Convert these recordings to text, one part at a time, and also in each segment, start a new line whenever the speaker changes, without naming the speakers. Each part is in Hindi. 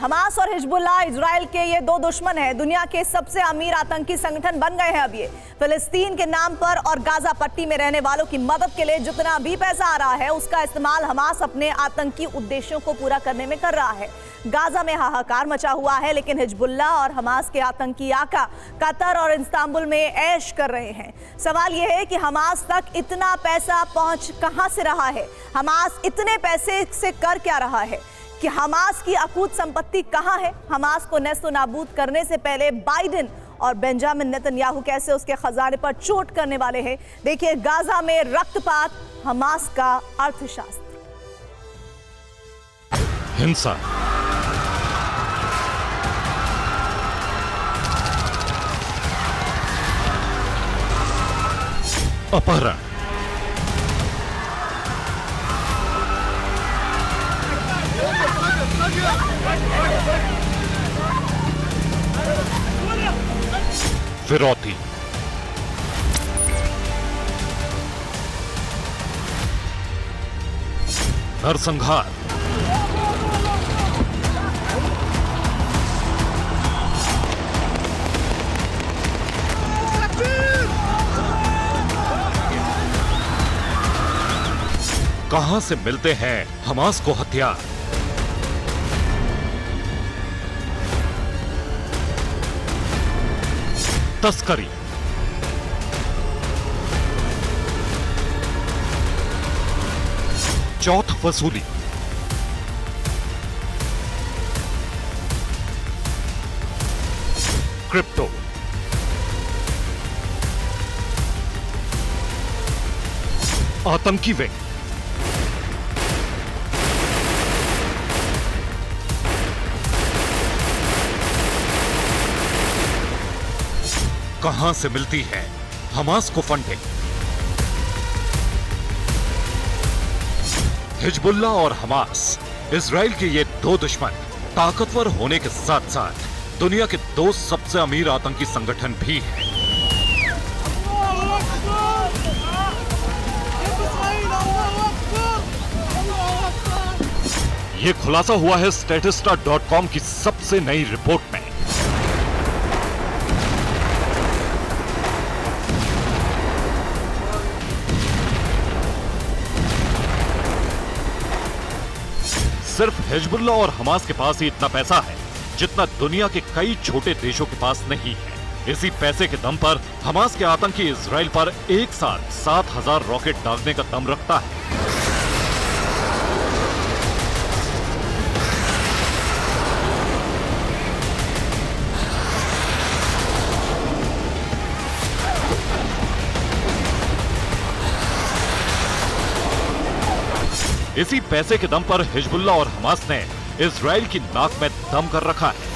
हमास और हिजबुल्लाह इजराइल के ये दो दुश्मन हैं, दुनिया के सबसे अमीर आतंकी संगठन बन गए हैं। अब ये फिलिस्तीन के नाम पर और गाजा पट्टी में रहने वालों की मदद के लिए जितना भी पैसा आ रहा है उसका इस्तेमाल हमास अपने आतंकी उद्देश्यों को पूरा करने में कर रहा है। गाजा में हाहाकार मचा हुआ है, लेकिन हिजबुल्लाह और हमास के आतंकी आका कतर और इस्तांबुल में ऐश कर रहे हैं। सवाल यह है कि हमास तक इतना पैसा पहुंच कहां से रहा है, हमास इतने पैसे से कर क्या रहा है, कि हमास की अकूत संपत्ति कहां है। हमास को नेस्तो नाबूद करने से पहले बाइडेन और बेंजामिन नेतन्याहू कैसे उसके खजाने पर चोट करने वाले हैं। देखिए गाजा में रक्तपात, हमास का अर्थशास्त्र।
हिंसा, अपहरण, फिरौती, नरसंहार, कहां से मिलते हैं हमास को हथियार? तस्करी, चौथ वसूली, क्रिप्टो, आतंकी विंग, कहां से मिलती है हमास को फंडिंग? हिजबुल्लाह और हमास, इजराइल के ये दो दुश्मन ताकतवर होने के साथ साथ दुनिया के दो सबसे अमीर आतंकी संगठन भी हैं। ये खुलासा हुआ है statista.com की सबसे नई रिपोर्ट में। सिर्फ हिजबुल्लाह और हमास के पास ही इतना पैसा है जितना दुनिया के कई छोटे देशों के पास नहीं है। इसी पैसे के दम पर हमास के आतंकी इजराइल पर एक साथ 7,000 रॉकेट दागने का दम रखता है। इसी पैसे के दम पर हिजबुल्लाह और हमास ने इजराइल की नाक में दम कर रखा है।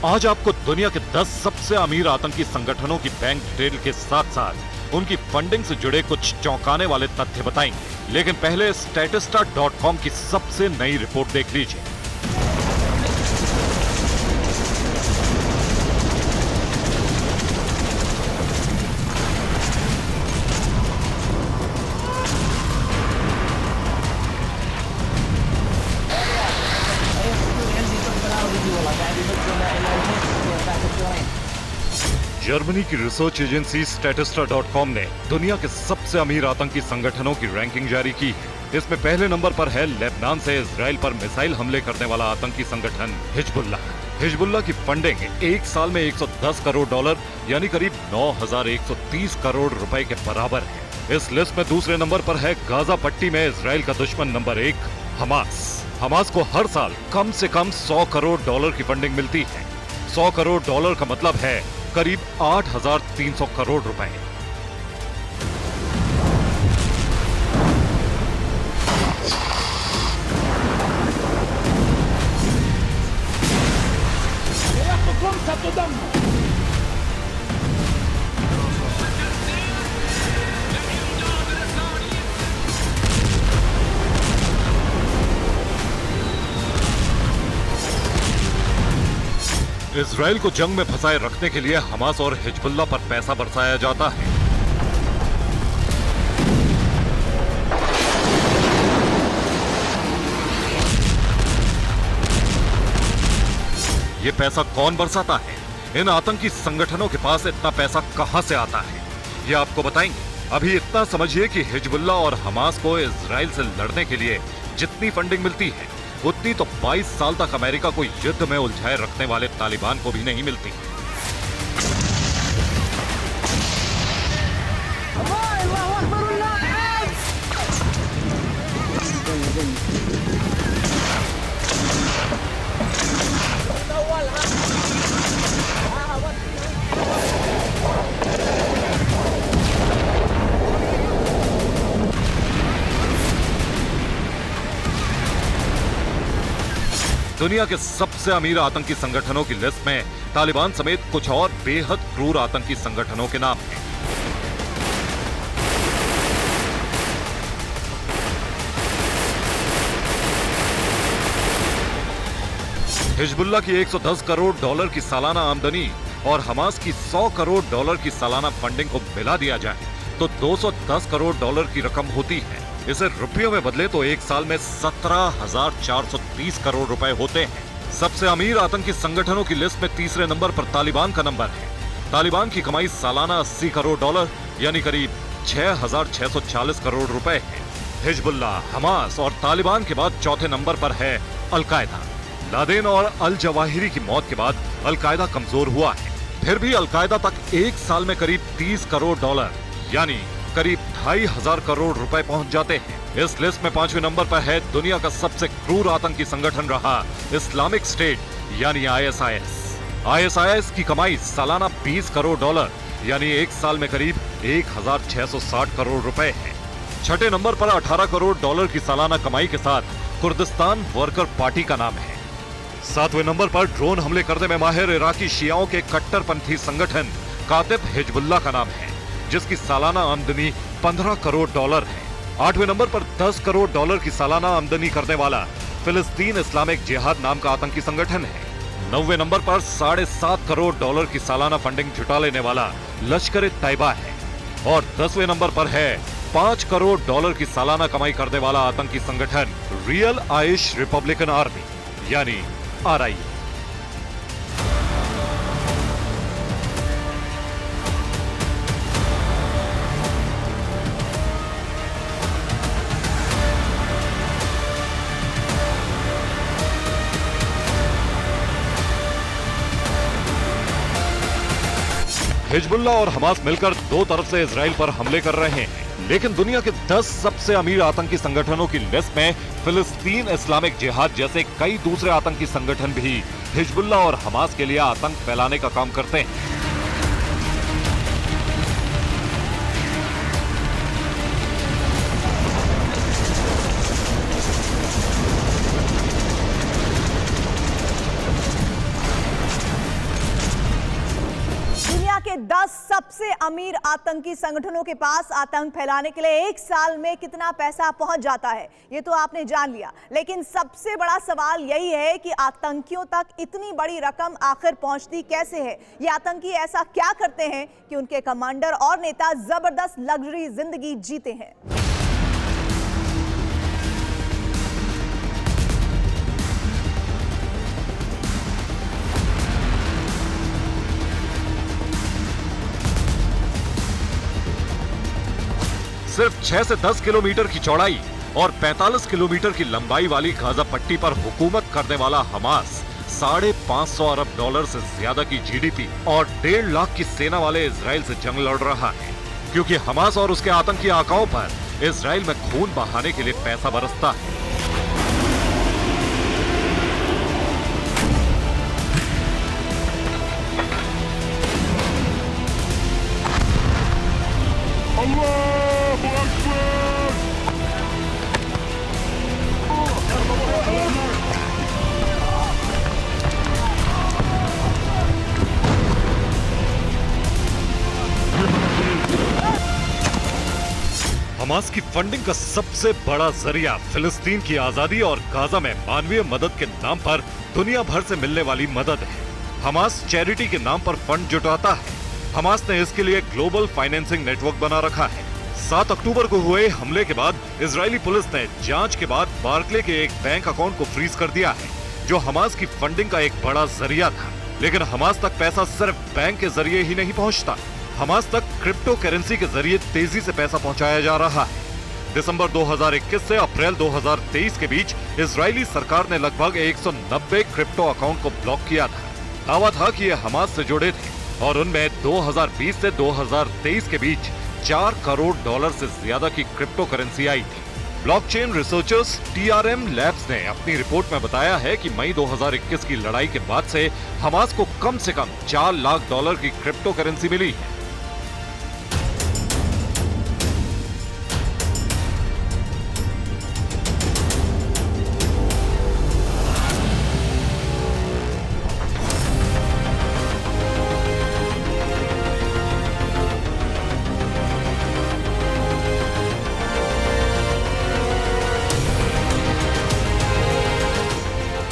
आज आपको दुनिया के 10 सबसे अमीर आतंकी संगठनों की बैंक डिटेल के साथ साथ उनकी फंडिंग से जुड़े कुछ चौंकाने वाले तथ्य बताएंगे। लेकिन पहले statista.com की सबसे नई रिपोर्ट देख लीजिए। जर्मनी की रिसर्च एजेंसी statista.com ने दुनिया के सबसे अमीर आतंकी संगठनों की रैंकिंग जारी की है। इसमें पहले नंबर पर है लेबनान से इजराइल पर मिसाइल हमले करने वाला आतंकी संगठन हिजबुल्लाह। हिजबुल्लाह की फंडिंग एक साल में 110 करोड़ डॉलर यानी करीब 9,130 करोड़ रुपए के बराबर है। इस लिस्ट में दूसरे नंबर पर है गाजा पट्टी में इजराइल का दुश्मन नंबर 1 हमास। हमास को हर साल कम से कम 100 करोड़ डॉलर की फंडिंग मिलती है। 100 करोड़ डॉलर का मतलब है करीब 8,300 करोड़ रुपए। इजराइल को जंग में फंसाए रखने के लिए हमास और हिजबुल्ला पर पैसा बरसाया जाता है। ये पैसा कौन बरसाता है? इन आतंकी संगठनों के पास इतना पैसा कहां से आता है, ये आपको बताएंगे। अभी इतना समझिए कि हिजबुल्ला और हमास को इजराइल से लड़ने के लिए जितनी फंडिंग मिलती है उतनी तो 22 साल तक अमेरिका को युद्ध में उलझाए रखने वाले तालिबान को भी नहीं मिलती। दुनिया के सबसे अमीर आतंकी संगठनों की लिस्ट में तालिबान समेत कुछ और बेहद क्रूर आतंकी संगठनों के नाम हैं। हिजबुल्ला की 110 करोड़ डॉलर की सालाना आमदनी और हमास की 100 करोड़ डॉलर की सालाना फंडिंग को मिला दिया जाए तो 210 करोड़ डॉलर की रकम होती है। इसे रुपयों में बदले तो एक साल में 17,430 करोड़ रुपए होते हैं। सबसे अमीर आतंकी संगठनों की लिस्ट में तीसरे नंबर पर तालिबान का नंबर है। तालिबान की कमाई सालाना 80 करोड़ डॉलर यानी करीब 6,640 करोड़ रुपए है। हिजबुल्ला, हमास और तालिबान के बाद चौथे नंबर पर है अलकायदा। लादेन और अल जवाहिरी की मौत के बाद अलकायदा कमजोर हुआ है। फिर भी अलकायदा तक एक साल में करीब 30 करोड़ डॉलर यानी करीब 2,500 करोड़ रुपए पहुंच जाते हैं। इस लिस्ट में 5वें नंबर पर है दुनिया का सबसे क्रूर आतंकी संगठन रहा इस्लामिक स्टेट यानी ISIS। ISIS की कमाई सालाना 20 करोड़ डॉलर यानी एक साल में करीब 1,660 करोड़ रुपए है। छठे नंबर पर 18 करोड़ डॉलर की सालाना कमाई के साथ कुर्दिस्तान वर्कर पार्टी का नाम है। 7वें नंबर पर ड्रोन हमले करने में माहिर इराकी शियाओं के कट्टरपंथी संगठन कातिब हिजबुल्ला का नाम है, जिसकी सालाना आमदनी 15 करोड़ डॉलर है। 8वें नंबर पर 10 करोड़ डॉलर की सालाना आमदनी करने वाला फिलिस्तीन इस्लामिक जिहाद नाम का आतंकी संगठन है। 9वें नंबर पर 7.5 करोड़ डॉलर की सालाना फंडिंग जुटा लेने वाला लश्कर तैयबा है। और 10वें नंबर पर है 5 करोड़ डॉलर की सालाना कमाई करने वाला आतंकी संगठन रियल आयरिश रिपब्लिकन आर्मी यानी RI। हिजबुल्ला और हमास मिलकर दो तरफ से इजराइल पर हमले कर रहे हैं, लेकिन दुनिया के 10 सबसे अमीर आतंकी संगठनों की लिस्ट में फिलिस्तीन इस्लामिक जिहाद जैसे कई दूसरे आतंकी संगठन भी हिजबुल्ला और हमास के लिए आतंक फैलाने का काम करते हैं।
के 10 सबसे अमीर आतंकी संगठनों के पास आतंक फैलाने के लिए एक साल में कितना पैसा पहुंच जाता है, ये तो आपने जान लिया। लेकिन सबसे बड़ा सवाल यही है कि आतंकियों तक इतनी बड़ी रकम आखिर पहुंचती कैसे है? ये आतंकी ऐसा क्या करते हैं कि उनके कमांडर और नेता जबरदस्त लग्जरी जिंदगी जीते हैं?
सिर्फ 6 से 10 किलोमीटर की चौड़ाई और 45 किलोमीटर की लंबाई वाली गाजा पट्टी पर हुकूमत करने वाला हमास 550 अरब डॉलर से ज्यादा की GDP और 1.5 लाख की सेना वाले इजराइल से जंग लड़ रहा है, क्योंकि हमास और उसके आतंकी आकाओं पर इजराइल में खून बहाने के लिए पैसा बरसता है। हमास की फंडिंग का सबसे बड़ा जरिया फिलिस्तीन की आजादी और गाजा में मानवीय मदद के नाम पर दुनिया भर से मिलने वाली मदद है। हमास चैरिटी के नाम पर फंड जुटाता है। हमास ने इसके लिए ग्लोबल फाइनेंसिंग नेटवर्क बना रखा है। 7 अक्टूबर को हुए हमले के बाद इजरायली पुलिस ने जांच के बाद बार्कले के एक बैंक अकाउंट को फ्रीज कर दिया है, जो हमास की फंडिंग का एक बड़ा जरिया था। लेकिन हमास तक पैसा सिर्फ बैंक के जरिए ही नहीं पहुंचता। हमास तक क्रिप्टो करेंसी के जरिए तेजी से पैसा पहुंचाया जा रहा है। दिसंबर 2021 से अप्रैल 2023 के बीच इजरायली सरकार ने लगभग 190 क्रिप्टो अकाउंट को ब्लॉक किया था। दावा था कि ये हमास से जुड़े थे और उनमें 2020 से 2023 के बीच $4 करोड़ से ज्यादा की क्रिप्टो करेंसी आई थी। ब्लॉकचेन रिसर्चर्स TRM लैब्स ने अपनी रिपोर्ट में बताया है कि मई 2021 की लड़ाई के बाद से हमास को कम से कम $4 लाख की क्रिप्टो करेंसी मिली है।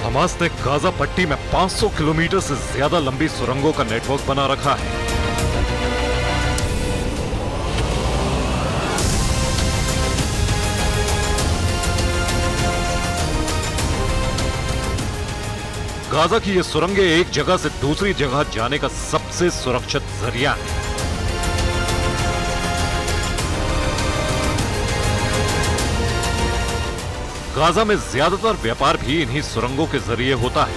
हमास ने गाजा पट्टी में 500 किलोमीटर से ज्यादा लंबी सुरंगों का नेटवर्क बना रखा है। गाजा की ये सुरंगें एक जगह से दूसरी जगह जाने का सबसे सुरक्षित जरिया है। गाजा में ज्यादातर व्यापार भी इन्हीं सुरंगों के जरिए होता है।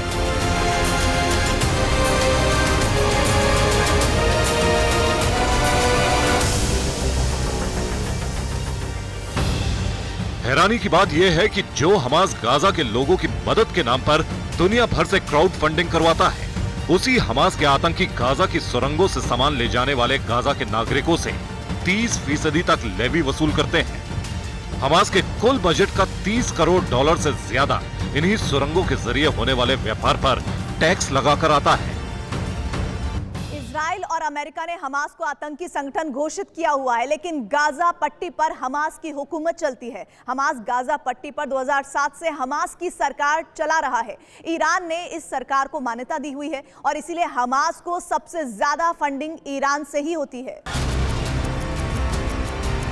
हैरानी की बात यह है कि जो हमास गाजा के लोगों की मदद के नाम पर दुनिया भर से क्राउड फंडिंग करवाता है, उसी हमास के आतंकी गाजा की सुरंगों से सामान ले जाने वाले गाजा के नागरिकों से 30% तक लेवी वसूल करते हैं। हमास के कुल बजट का $30 करोड़ से ज्यादा इन्हीं सुरंगों के जरिए होने वाले व्यापार पर टैक्स लगाकर आता है।
इजराइल और अमेरिका ने हमास को आतंकी संगठन घोषित किया हुआ है, लेकिन गाजा पट्टी पर हमास की हुकूमत चलती है। हमास गाजा पट्टी पर 2007 से हमास की सरकार चला रहा है। ईरान ने इस सरकार को मान्यता दी हुई है और इसीलिए हमास को सबसे ज्यादा फंडिंग ईरान से ही होती है।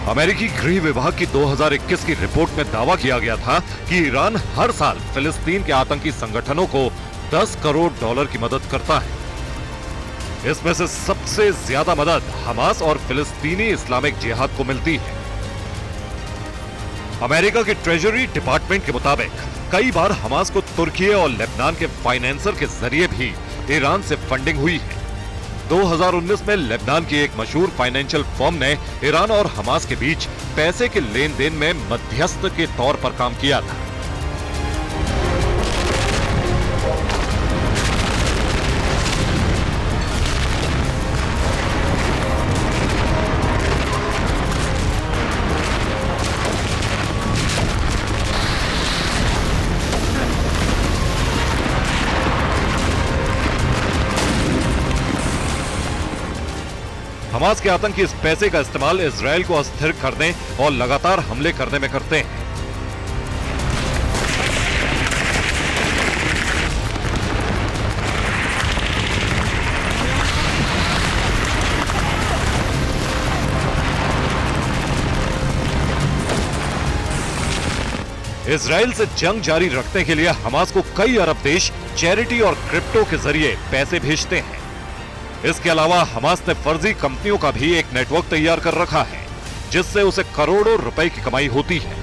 अमेरिकी गृह विभाग की 2021 की रिपोर्ट में दावा किया गया था कि ईरान हर साल फिलिस्तीन के आतंकी संगठनों को $10 करोड़ की मदद करता है। इसमें से सबसे ज्यादा मदद हमास और फिलिस्तीनी इस्लामिक जिहाद को मिलती है। अमेरिका के ट्रेजरी डिपार्टमेंट के मुताबिक कई बार हमास को तुर्की और लेबनान के फाइनेंसर के जरिए भी ईरान से फंडिंग हुई है। 2019 में लेबनान की एक मशहूर फाइनेंशियल फर्म ने ईरान और हमास के बीच पैसे के लेन देन में मध्यस्थ के तौर पर काम किया था। हमास के आतंकी इस पैसे का इस्तेमाल इजरायल को अस्थिर करने और लगातार हमले करने में करते हैं। इजरायल से जंग जारी रखने के लिए हमास को कई अरब देश चैरिटी और क्रिप्टो के जरिए पैसे भेजते हैं। इसके अलावा हमास ने फर्जी कंपनियों का भी एक नेटवर्क तैयार कर रखा है, जिससे उसे करोड़ों रुपए की कमाई होती है।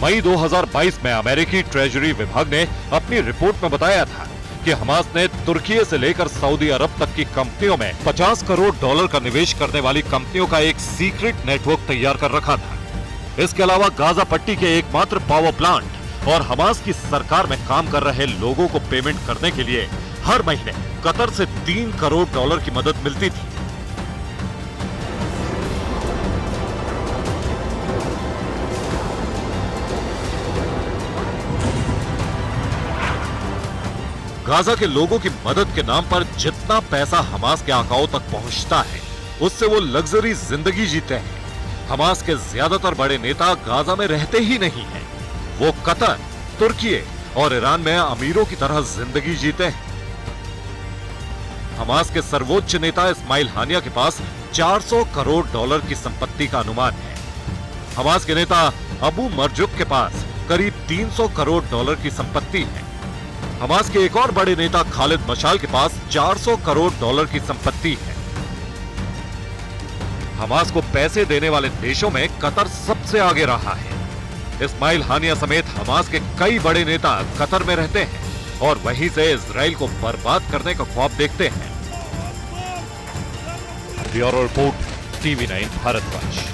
मई 2022 में अमेरिकी ट्रेजरी विभाग ने अपनी रिपोर्ट में बताया था कि हमास ने तुर्की से लेकर सऊदी अरब तक की कंपनियों में $50 करोड़ का निवेश करने वाली कंपनियों का एक सीक्रेट नेटवर्क तैयार कर रखा था। इसके अलावा गाजा पट्टी के एकमात्र पावर प्लांट और हमास की सरकार में काम कर रहे लोगों को पेमेंट करने के लिए हर महीने कतर से $3 करोड़ की मदद मिलती थी। गाजा के लोगों की मदद के नाम पर जितना पैसा हमास के आकाओं तक पहुंचता है, उससे वो लग्जरी जिंदगी जीते हैं। हमास के ज्यादातर बड़े नेता गाजा में रहते ही नहीं हैं। वो कतर, तुर्की और ईरान में अमीरों की तरह जिंदगी जीते हैं। हमास के सर्वोच्च नेता इस्माइल हानिया के पास 400 करोड़ डॉलर की संपत्ति का अनुमान है। हमास के नेता अबू मरजुक के पास करीब 300 करोड़ डॉलर की संपत्ति है। हमास के एक और बड़े नेता खालिद मशाल के पास 400 करोड़ डॉलर की संपत्ति है। हमास को पैसे देने वाले देशों में कतर सबसे आगे रहा है। इस्माइल हानिया समेत हमास के कई बड़े नेता कतर में रहते हैं और वहीं से इजराइल को बर्बाद करने का ख्वाब देखते हैं। Bureau report, TV9 Bharatvarsh.